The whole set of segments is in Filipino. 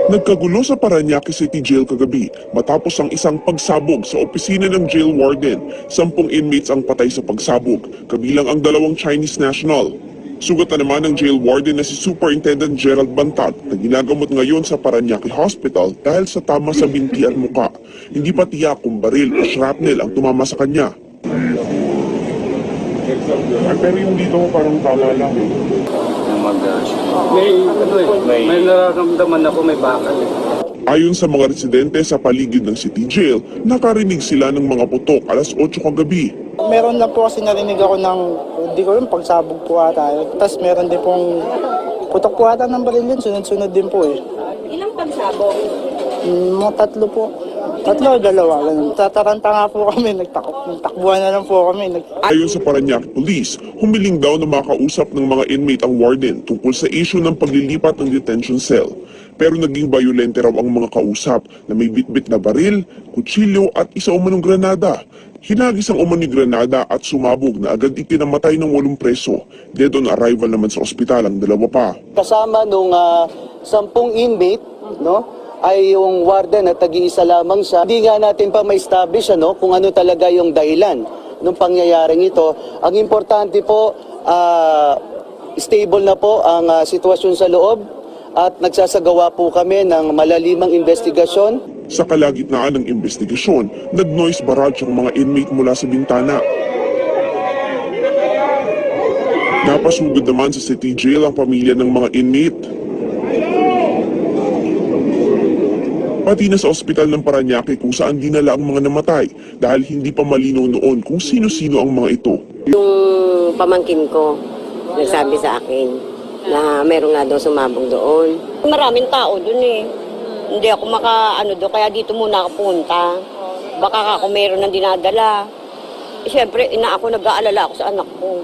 Nagkagulo sa Parañaque City Jail kagabi matapos ang isang pagsabog sa opisina ng jail warden. 10 inmates ang patay sa pagsabog, kabilang ang 2 Chinese national. Sugatan naman ng jail warden na si Superintendent Gerald Bantag na ginagamot ngayon sa Parañaque Hospital dahil sa tama sa binti at muka. Hindi pa tiyak kung baril o shrapnel ang tumama sa kanya. Pero yung dito mo parang tama lang eh. May nararamdaman ako, may bakal. Ayon sa mga residente sa paligid ng City Jail, nakarinig sila ng mga putok alas 8 kagabi. Meron lang po kasi narinig ako ng, hindi ko rin, pagsabog po ata. Tapos meron din pong putok po ata ng baril yun, sunod-sunod din po eh. Ilang pagsabog? Mga 3 po. 3 o 2. Tataranta nga po kami, nagtakbuhan na lang po kami. Ayon sa Parañaque Police, humiling daw na makausap ng mga inmate ang warden tungkol sa issue ng paglilipat ng detention cell. Pero naging bayolente raw ang mga kausap na may bitbit na baril, kutsilyo at isa umanong granada. Hinagis ang umanong granada at sumabog na agad ikinamatay ng 8 preso. Dead on arrival naman sa ospital ang 2 pa. Kasama nung 10 inmate, no? Ay yung warden at tag-iisa lamang siya. Hindi nga natin pa ma-establish kung ano talaga yung dahilan ng pangyayaring ito. Ang importante po, stable na po ang sitwasyon sa loob at nagsasagawa po kami ng malalimang investigasyon. Sa kalagitnaan ng investigasyon, nag-noise barrage ang mga inmate mula sa bintana. Napasugod naman sa City Jail ang pamilya ng mga inmate. Pati na sa ospital ng Parañaque kung saan dinala ang mga namatay dahil hindi pa malinaw noon kung sino-sino ang mga ito. Yung pamangkin ko, nagsabi sa akin na meron nga daw sumabog doon. Maraming tao doon eh. Hindi ako doon, kaya dito muna ako punta. Baka ako meron ng dinadala. Siyempre, ako nag-aalala ako sa anak ko.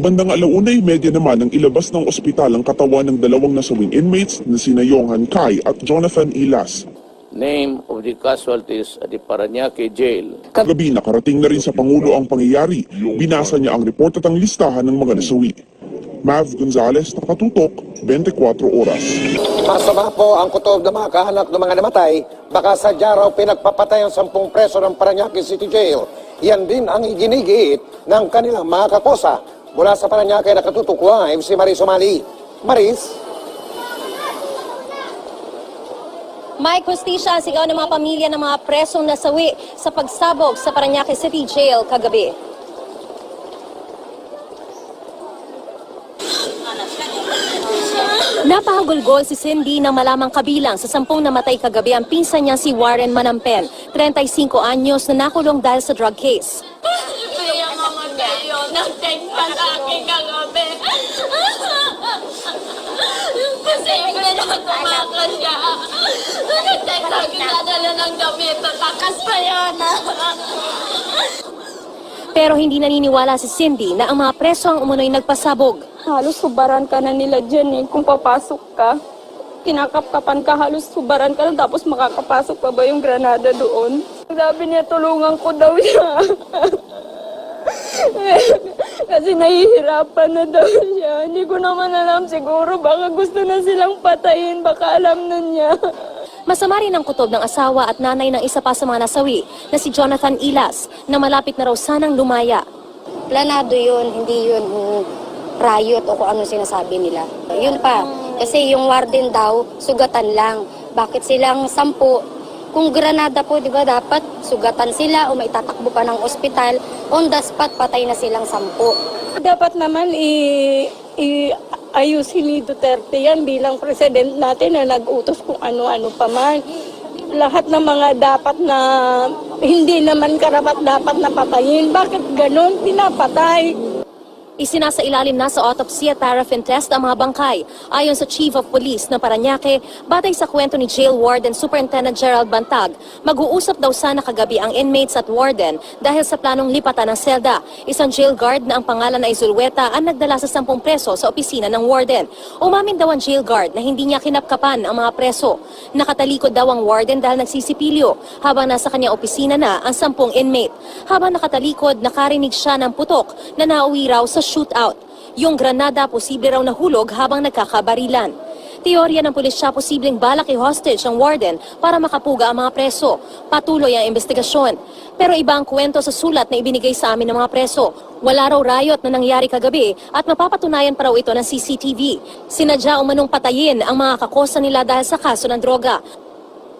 Bandang 1:30 naman ang ilabas ng ospital ang katawan ng 2 nasawing inmates na sina Yonghan Kai at Jonathan Ilas. Name of the casualties at the Parañaque Jail. Kagabi nakarating na rin sa Pangulo ang pangyayari. Binasa niya ang report at ang listahan ng mga nasawi. Mav Gonzalez, Nakatutok, 24 Oras. Masama po ang kutob na mga kahanap ng mga namatay. Baka sadya raw pinagpapatay ang 10 preso ng Parañaque City Jail. Yan din ang iginigiit ng kanilang mga kakosa. Mula sa Parañaque, Nakatutok live si Maris Umali. Maris? May hustisya ang sigaw ng mga pamilya ng mga presong nasawi sa pagsabog sa Parañaque City Jail kagabi. Napahagulgol si Cindy na malamang kabilang sa 10 namatay kagabi ang pinsan niya si Warren Manampen, 35 anyos na nakulong dahil sa drug case. Kaya mamatay yun, nag-text pa sa akin kagabi. Kasi tumakas siya. Nag-text sa akin, nadala ng damit, takas pa yan. Pero hindi naniniwala si Cindy na ang mga preso ang umunoy nagpasabog. Halos subaran ka na nila dyan kung papasok ka. Kinakapkapan ka, halos subaran ka lang, tapos makakapasok pa ba yung granada doon? Sabi niya, tulungan ko daw siya. Kasi nahihirapan na daw siya. Hindi ko naman alam, siguro baka gusto na silang patayin, baka alam na niya. Masama rin ang kutob ng asawa at nanay ng isa pa sa mga nasawi na si Jonathan Ilas na malapit na raw sanang lumaya. Planado yun, hindi yun riot o kung ano sinasabi nila. Yun pa, kasi yung warden daw, sugatan lang. Bakit silang 10? Kung granada po, di ba, dapat sugatan sila o may tatakbo pa ng ospital. On the spot, patay na silang 10. Dapat naman ayusin ni Duterte yan bilang president natin na nag-utos kung ano-ano pa man. Lahat ng mga dapat na hindi naman karapat dapat na patayin. Bakit ganon pinapatay? Isinasailalim na sa autopsy at paraffin test ang mga bangkay. Ayon sa Chief of Police ng Parañaque, batay sa kwento ni Jail Warden Superintendent Gerald Bantag, mag-uusap daw sana kagabi ang inmates at warden dahil sa planong lipatan ng selda. Isang jail guard na ang pangalan ay Zulweta ang nagdala sa 10 preso sa opisina ng warden. Umamin daw ang jail guard na hindi niya kinapkapan ang mga preso. Nakatalikod daw ang warden dahil nagsisipilyo habang nasa kanyang opisina na ang 10 inmate. Habang nakatalikod, nakarinig siya ng putok na nauwi raw sa shootout. Yung granada posible raw nahulog habang nagkakabarilan. Teorya ng pulisya, posibleng balak i-hostage ang warden para makapuga ang mga preso. Patuloy ang investigasyon. Pero iba ang kwento sa sulat na ibinigay sa amin ng mga preso. Wala raw riot na nangyari kagabi at mapapatunayan pa raw ito ng CCTV. Sinadya umanong patayin ang mga kakosa nila dahil sa kaso ng droga.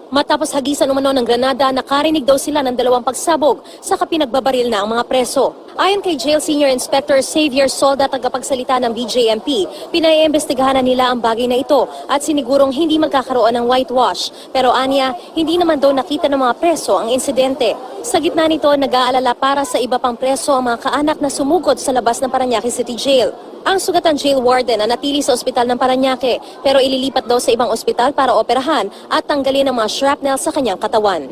Matapos hagisan umano ng granada, nakarinig daw sila ng 2 pagsabog sa pinagbabaril na ang mga preso. Ayon kay Jail Senior Inspector Xavier Solda, tagapagsalita ng BJMP, pinaiimbestigahan na nila ang bagay na ito at sinigurong hindi magkakaroon ng whitewash. Pero anya, hindi naman daw nakita ng mga preso ang insidente. Sa gitna nito, nag-aalala para sa iba pang preso ang mga kaanak na sumugod sa labas ng Parañaque City Jail. Ang sugatan jail warden na natili sa ospital ng Parañaque pero ililipat daw sa ibang ospital para operahan at tanggalin ang mga shrapnel sa kanyang katawan.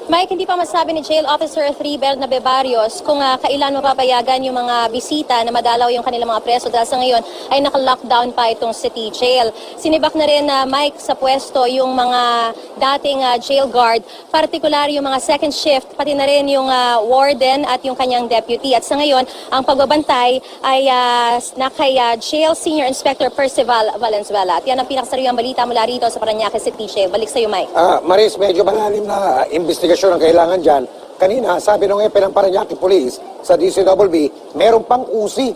Mike, hindi pa masabi ni Jail Officer 3 Bernabe Barrios kung kailan mapapayagan yung mga bisita na madalaw yung kanilang mga preso dahil sa ngayon ay naka-lockdown pa itong city jail. Sinibak na rin Mike sa pwesto yung mga dating jail guard, partikular yung mga second shift, pati na rin yung warden at yung kanyang deputy. At sa ngayon, ang pagbabantay ay na kay Jail Senior Inspector Percival Valenzuela. At yan ang pinakasariwang balita mula rito sa Parañaque City Jail. Balik sa iyo, Mike. Maris, medyo malalim na investigasyon ang kailangan dyan. Kanina, sabi nung epe ng Parañaque Police sa DCWB, meron pang usi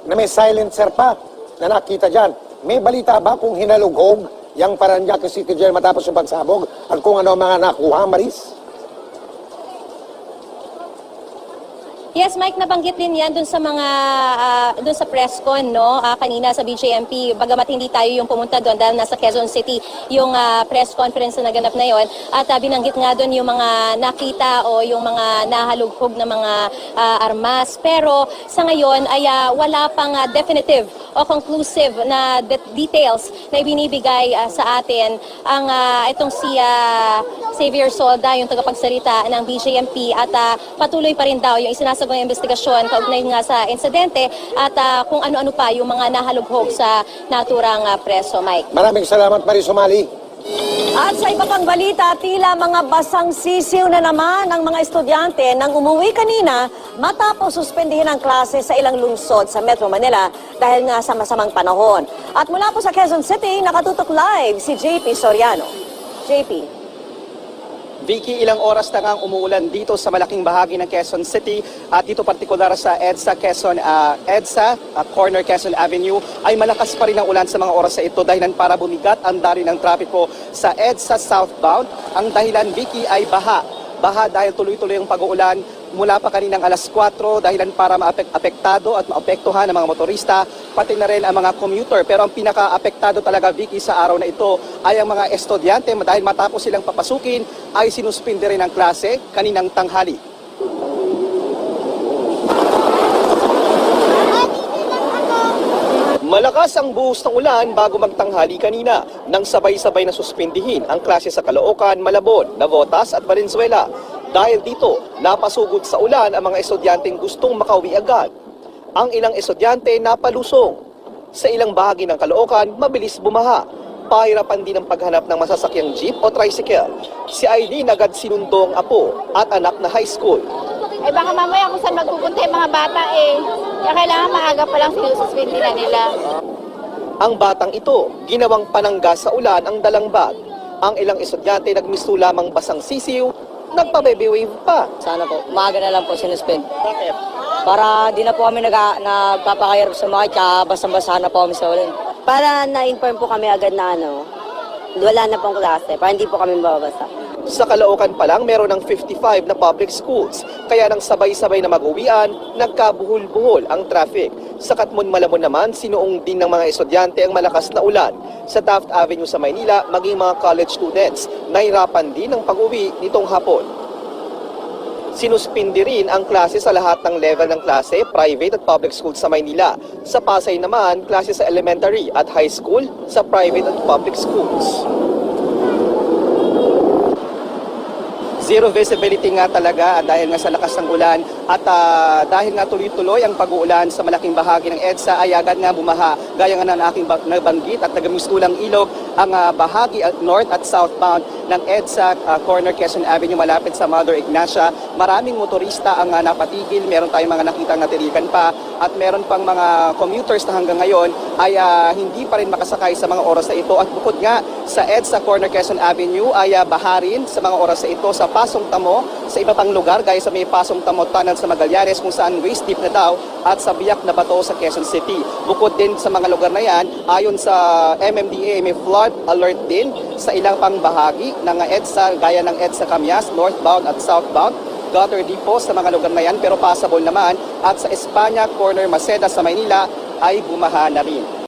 na may silencer pa na nakita dyan. May balita ba kung hinalughog yung Parañaque City Jail matapos yung pagsabog at kung ano ang mga nakuha, Maris? Yes, Mike, nabanggit din yan dun sa mga dun sa press con, no? Kanina sa BJMP, bagamat hindi tayo yung pumunta doon dahil nasa Quezon City yung press conference na naganap na yon. At binanggit nga doon yung mga nakita o yung mga nahalughog na mga armas. Pero sa ngayon ay wala pang definitive o conclusive na details na ibinibigay sa atin ang itong si Xavier Solda, yung tagapagsalita ng BJMP, at patuloy pa rin daw yung isinasagawang investigasyon kaugnay nga sa insidente at kung ano-ano pa yung mga nahalughog sa naturang preso. Mike. Maraming salamat, Maris Sumali. At sa iba pang balita, tila mga basang sisiw na naman ang mga estudyante nang umuwi kanina matapos suspendihin ang klase sa ilang lungsod sa Metro Manila dahil nga sa masamang panahon. At mula po sa Quezon City, nakatutok live si JP Soriano. JP. Vicky, ilang oras na nga umuulan dito sa malaking bahagi ng Quezon City at dito partikular sa EDSA corner Quezon Avenue ay malakas pa rin ang ulan sa mga oras na ito dahilan para bumigat ang daloy ng trapiko sa EDSA southbound. Ang dahilan, Vicky, ay baha dahil tuloy-tuloy ang pag-uulan mula pa kaninang alas 4 dahilan para maapektado at maapektuhan ang mga motorista pati na rin ang mga commuter. Pero ang pinaka-apektado talaga, Vicky, sa araw na ito ay ang mga estudyante dahil matapos silang papasukin ay sinuspinde rin ang klase kaninang tanghali. Malakas ang buhos ng ulan bago magtanghali kanina nang sabay-sabay na suspindihin ang klase sa Caloocan, Malabon, Navotas at Valenzuela. Dahil dito, napasugod sa ulan ang mga estudyanteng gustong makauwi agad. Ang ilang estudyante napalusong. Sa ilang bahagi ng Caloocan, mabilis bumaha. Pahirapan din ang paghanap ng masasakyang jeep o tricycle. Si Aileen agad sinundong apo at anak na high school. Eh baka mamaya kung saan magpupunta yung mga bata kaya kailangan maaga pa lang sinususpindi na nila. Ang batang ito, ginawang panangga sa ulan ang dalang bag. Ang ilang estudyante nagmisto lamang basang sisiw, nagpa-baby wave pa. Sana po, umaga na lang po sinuspend. Para di na po kami nagpapakayarap sa mga tsaka basang-basa na po kami sa ulan. Para na-inform po kami agad na wala na pong klase, para hindi po kami mababasa. Sa Caloocan pa lang, meron ng 55 na public schools. Kaya nang sabay-sabay na mag-uwian, nagkabuhol-buhol ang traffic. Sa Katmon, Malabon naman, sinuong din ng mga estudyante ang malakas na ulan. Sa Taft Avenue sa Maynila, maging mga college students, nahirapan din ang pag-uwi nitong hapon. Sinuspindi rin ang klase sa lahat ng level ng klase, private at public school sa Maynila. Sa Pasay naman, klase sa elementary at high school sa private at public schools. Zero visibility nga talaga dahil nga sa lakas ng ulan at dahil nga tuloy-tuloy ang pag-uulan sa malaking bahagi ng EDSA ay agad nga bumaha. Gaya nga ng aking nabanggit at nagamistulang ilog ang bahagi at north at southbound ng EDSA corner Quezon Avenue malapit sa Mother Ignacia. Maraming motorista ang napatigil, meron tayong mga nakitang natirikan pa at meron pang mga commuters na hanggang ngayon ay hindi pa rin makasakay sa mga oras na ito. At bukod nga sa EDSA corner Quezon Avenue ay baha rin sa mga oras na ito sa Pasong Tamo, sa iba pang lugar gaya sa may Pasong Tamo Tunnel sa Magallanes kung saan waist deep na daw at sa Biak na Bato sa Quezon City. Bukod din sa mga lugar na yan, ayon sa MMDA may flood alert din sa ilang pang bahagi ng EDSA gaya ng EDSA Camias, northbound at southbound. Gutter depot sa mga lugar na yan pero passable naman at sa Espanya corner Maceda sa Maynila ay bumaha na rin.